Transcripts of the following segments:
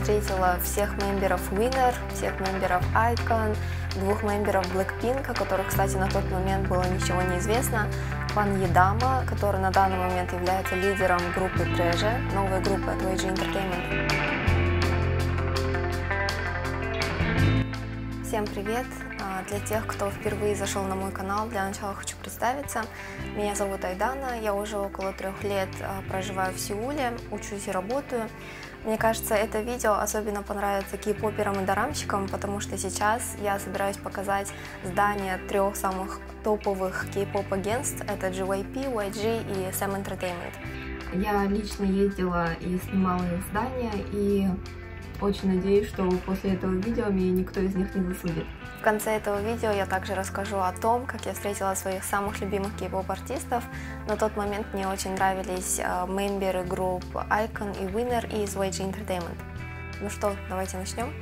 встретила всех мемберов Winner, всех мемберов Icon, 2 мемберов Blackpink, о которых, кстати, на тот момент было ничего не известно, Пан Едама, который на данный момент является лидером группы Treasure, новой группы от YG Entertainment. Всем привет! Для тех, кто впервые зашел на мой канал, для начала хочу представиться. Меня зовут Айдана, я уже около 3 лет проживаю в Сеуле, учусь и работаю. Мне кажется, это видео особенно понравится кей-поперам и дорамщикам, потому что сейчас я собираюсь показать здания 3 самых топовых кей-поп агентств. Это JYP, YG и SM Entertainment. Я лично ездила и снимала их здания, и очень надеюсь, что после этого видео меня никто из них не засудит. В конце этого видео я также расскажу о том, как я встретила своих самых любимых кей-поп артистов. На тот момент мне очень нравились мемберы групп Icon и Winner из YG Entertainment. Ну что, давайте начнем.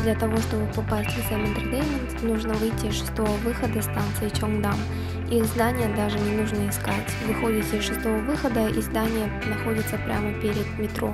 Для того, чтобы попасть в SM Entertainment, нужно выйти из 6-го выхода станции Чонгдам. Их здание даже не нужно искать. Выходите из 6-го выхода, и здание находится прямо перед метро.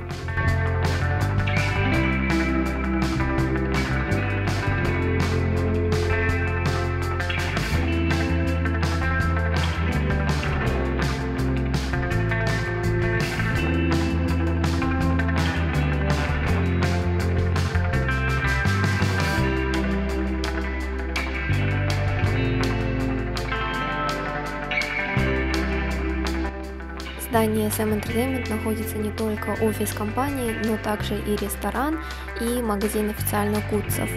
В здании SM Entertainment находится не только офис компании, но также и ресторан, и магазин официальных гудсов.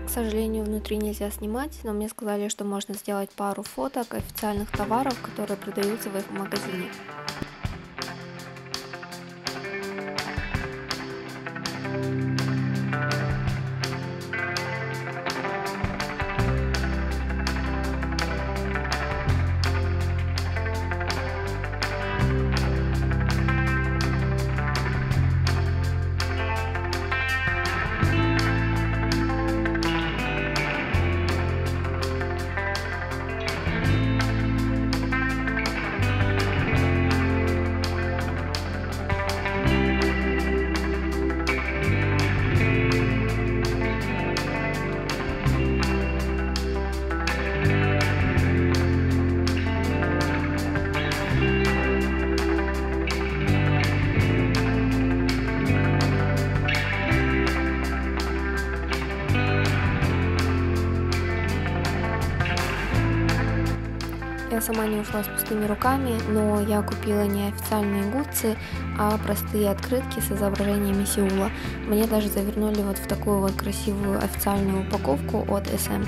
К сожалению, внутри нельзя снимать, но мне сказали, что можно сделать пару фоток официальных товаров, которые продаются в их магазине. Я сама не ушла с пустыми руками, но я купила не официальные гудсы, а простые открытки с изображениями Сеула. Мне даже завернули вот в такую вот красивую официальную упаковку от SM.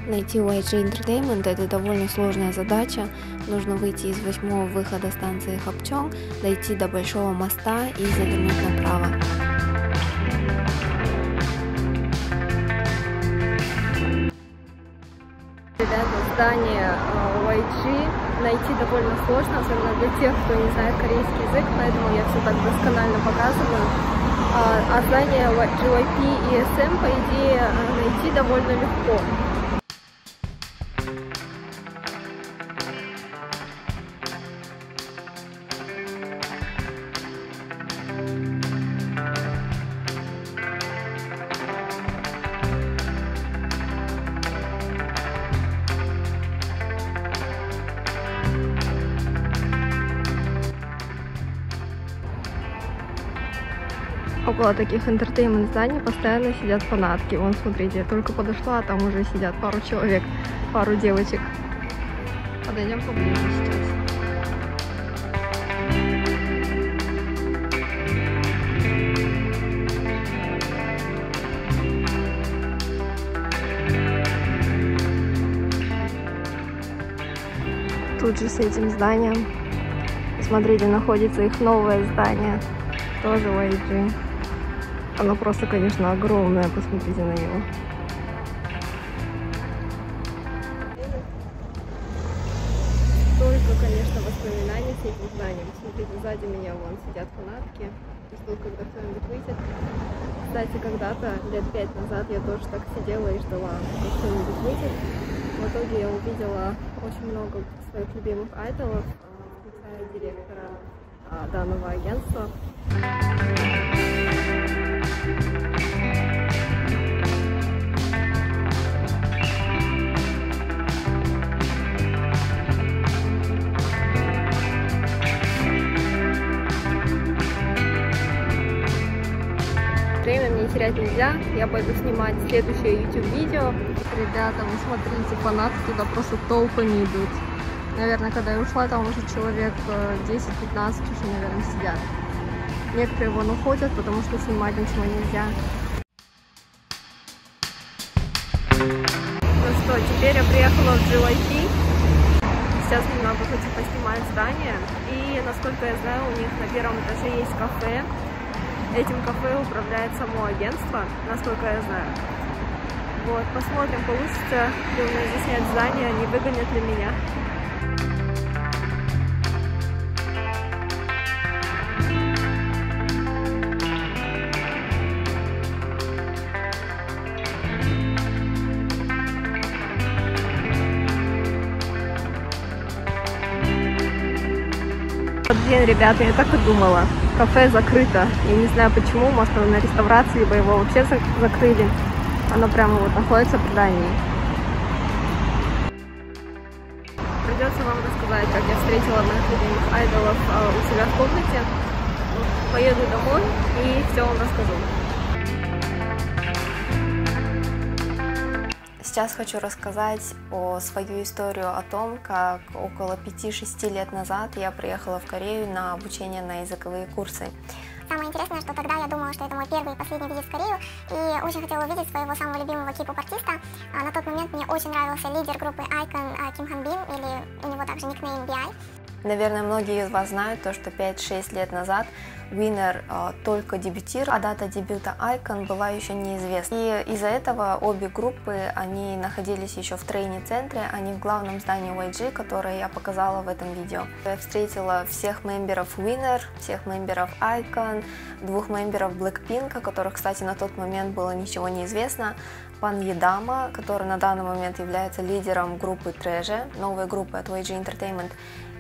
Найти YG Entertainment — это довольно сложная задача. Нужно выйти из 8-го выхода станции Хапчонг, дойти до Большого моста и завернуть направо. Ребята, здание YG найти довольно сложно, особенно для тех, кто не знает корейский язык, поэтому я все так досконально показываю. А здание JYP и SM, по идее, найти довольно легко. Около таких entertainment зданий постоянно сидят фанатки. Вон, смотрите, я только подошла, а там уже сидят пару человек, пару девочек. Подойдем поближе сейчас. тут же с этим зданием. Смотрите, находится их новое здание, тоже YG. Оно просто, конечно, огромное, посмотрите на него. Столько, конечно, воспоминаний с этим зданием. Смотрите, сзади меня вон сидят фанатки. Ждут, когда кто-нибудь выйдет. Кстати, когда-то, лет 5 назад, я тоже так сидела и ждала, когда кто-нибудь выйдет. В итоге я увидела очень много своих любимых айдолов, включая директора данного агентства. Время мне терять нельзя, я пойду снимать следующее YouTube-видео. Ребята, вы смотрите, фанаты туда просто толпами идут. Наверное, когда я ушла, там уже человек 10-15 уже, наверное, сидят. Некоторые вон уходят, потому что снимать ничего нельзя. Ну что, теперь я приехала в GYP. Сейчас немного хочу поснимать здание. И, насколько я знаю, у них на первом этаже есть кафе. Этим кафе управляет само агентство, насколько я знаю. Вот, посмотрим, получится ли у меня заснять здание, не выгонят ли меня. Блин, ребята, я так и думала. Кафе закрыто. Я не знаю почему, может оно на реставрации, либо его вообще закрыли. Оно прямо вот находится в здании. Придется вам рассказать, как я встретила моих любимых айдолов у себя в комнате. Поеду домой и все вам расскажу. Сейчас хочу рассказать свою историю о том, как около 5-6 лет назад я приехала в Корею на обучение на языковые курсы. Самое интересное, что тогда я думала, что это мой первый и последний визит в Корею, и очень хотела увидеть своего самого любимого кей-поп-артиста. На тот момент мне очень нравился лидер группы iKON Ким Хан Бин, или у него также никнейм BI. Наверное, многие из вас знают то, что 5-6 лет назад Winner только дебютировал, а дата дебюта iKON была еще неизвестна. И из-за этого обе группы, они находились еще в трейни-центре, а не в главном здании YG, которое я показала в этом видео. Я встретила всех мемберов Winner, всех мемберов iKON, 2 мемберов Blackpink, о которых, кстати, на тот момент было ничего не известно, Пан Едама, который на данный момент является лидером группы Treasure, новой группы от YG Entertainment,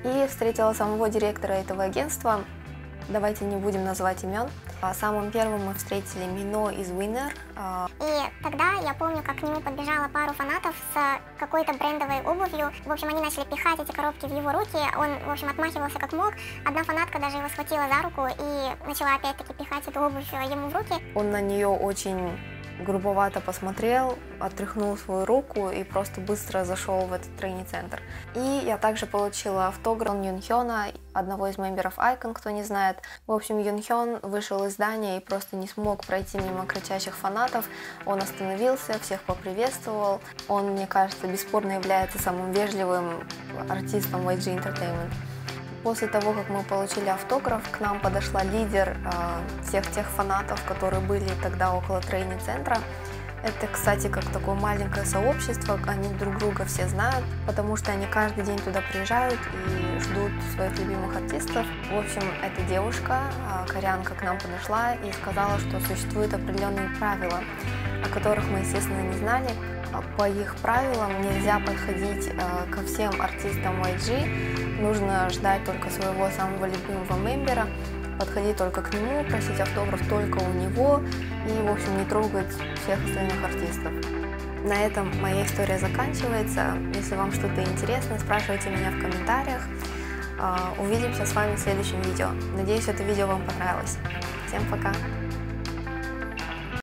и встретила самого директора этого агентства. Давайте не будем называть имен. Самым первым мы встретили Мино из Winner. И тогда я помню, как к нему подбежала пару фанатов с какой-то брендовой обувью. В общем, они начали пихать эти коробки в его руки. Он, в общем, отмахивался как мог. Одна фанатка даже его схватила за руку и начала опять-таки пихать эту обувь ему в руки. Он на нее очень грубовато посмотрел, отряхнул свою руку и просто быстро зашел в этот трейни-центр. И я также получила автограф Юнхёна, одного из мемберов iKON, кто не знает. В общем, Юнхён вышел из здания и просто не смог пройти мимо кричащих фанатов. Он остановился, всех поприветствовал. Он, мне кажется, бесспорно является самым вежливым артистом YG Entertainment. После того, как мы получили автограф, к нам подошла лидер всех тех фанатов, которые были тогда около трейни-центра. Это, кстати, как такое маленькое сообщество, они друг друга все знают, потому что они каждый день туда приезжают и ждут своих любимых артистов. В общем, эта девушка, корянка, к нам подошла и сказала, что существуют определенные правила, о которых мы, естественно, не знали. По их правилам нельзя подходить ко всем артистам YG, нужно ждать только своего самого любимого мембера, подходить только к нему, просить автограф только у него и, в общем, не трогать всех остальных артистов. На этом моя история заканчивается. Если вам что-то интересно, спрашивайте меня в комментариях. Увидимся с вами в следующем видео. Надеюсь, это видео вам понравилось. Всем пока!